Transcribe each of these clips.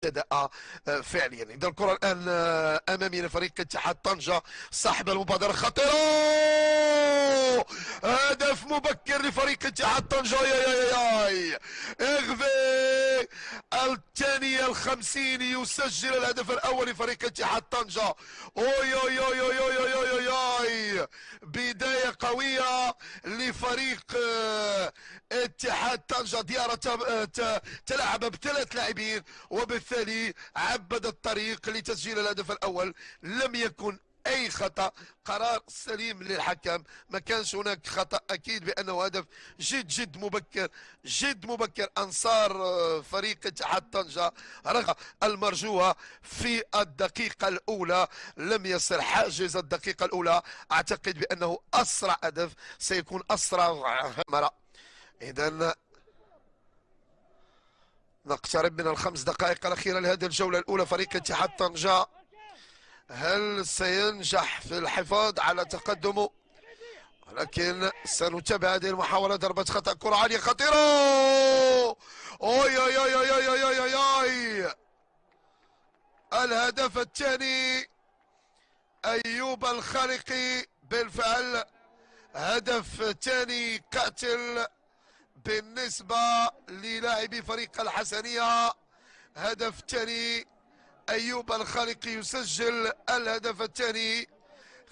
بدأ فعليا. إذا الكرة الآن أمامي لفريق اتحاد طنجة، صاحب المبادرة خطيرة، هدف مبكر لفريق اتحاد طنجة. يا اغفي الثانية الخمسين يسجل الهدف الأول لفريق اتحاد طنجة. اوي اوي اوي اوي اوي اوي اوي، بداية قوية لفريق اتحاد طنجة. ديارة تلعب بثلاث لاعبين، وبالتالي عبد الطريق لتسجيل الهدف الأول. لم يكن أي خطأ، قرار سليم للحكم، ما كانش هناك خطأ. أكيد بأنه هدف جد مبكر، جد مبكر. أنصار فريق اتحاد طنجة رغم المرجوة في الدقيقة الأولى لم يصل حاجز الدقيقة الأولى. أعتقد بأنه أسرع هدف سيكون أسرع مرة. إذن نقترب من الخمس دقائق الأخيرة لهذه الجولة الأولى. فريق اتحاد طنجة هل سينجح في الحفاظ على تقدمه؟ ولكن سنتابع هذه المحاولة. ضربة خطأ، كرة عالية خطيرة، اوي اوي اوي اوي اوي اوي اوي اوي. الهدف الثاني أيوب الخالقي، بالفعل هدف ثاني قاتل بالنسبة للاعبي فريق الحسنية. هدف ثاني، أيوب الخالقي يسجل الهدف الثاني.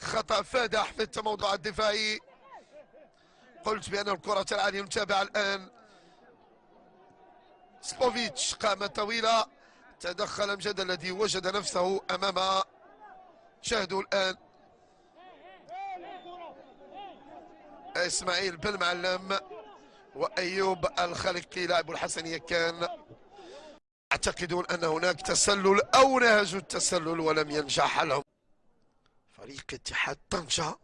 خطأ فادح في التموضع الدفاعي. قلت بأن الكرة العالية. نتابع الآن سبوفيتش، قامة طويلة، تدخل أمجد الذي وجد نفسه أمام. شاهدوا الآن إسماعيل بن معلم وأيوب الخالقي لاعب الحسنية كان يعتقدون أن هناك تسلل أو نهجوا التسلل ولم ينجح لهم. فريق اتحاد طنجة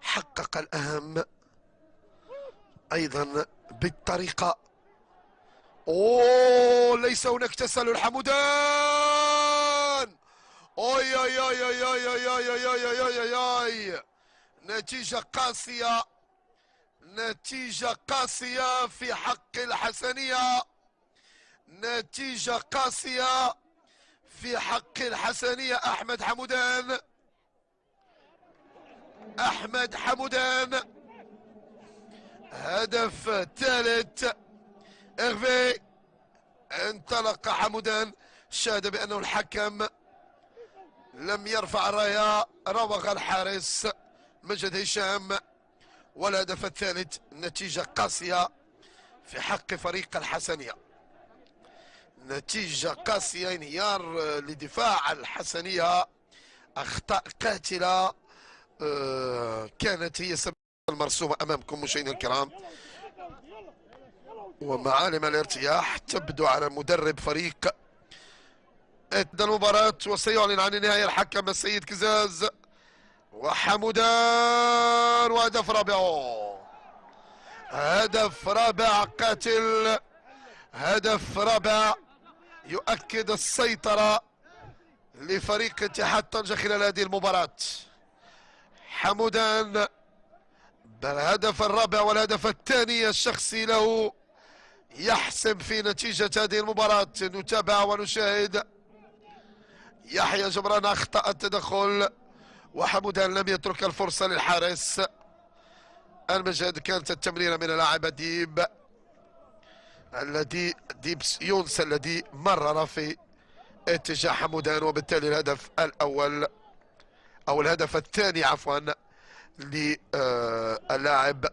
حقق الأهم أيضا بالطريقة. أوه، ليس هناك تسلل. حمودان، أوي أوي أوي أوي أوي أوي أوي أوي أوي أوي. نتيجة قاسية، نتيجة قاسية في حق الحسنية، نتيجة قاسية في حق الحسنية. أحمد حمودان، أحمد حمودان، هدف ثالث. إغفي، انطلق حمودان. شاهد بأنه الحكم لم يرفع الراية، روغ الحارس مجد هشام. والهدف الثالث نتيجة قاسية في حق فريق الحسنية، نتيجة قاسية، انهيار لدفاع الحسنية، أخطاء قاتلة كانت هي سبب المرسومة أمامكم مشاهدينا الكرام. ومعالم الارتياح تبدو على مدرب فريق المباراة، وسيعلن عن النهاية الحكم السيد كزاز. وحمودان، وهدف رابع، هدف رابع قاتل، هدف رابع يؤكد السيطرة لفريق اتحاد طنجة خلال هذه المباراة. حمودان بالهدف الرابع والهدف الثاني الشخصي له يحسم في نتيجة هذه المباراة. نتابع ونشاهد. يحيى جبران أخطأ التدخل، وحمودان لم يترك الفرصة للحارس. المجد كانت التمريرة من اللاعب ديب يونس الذي مرر في اتجاه حمودان، وبالتالي الهدف الأول أو الهدف الثاني عفوا للاعب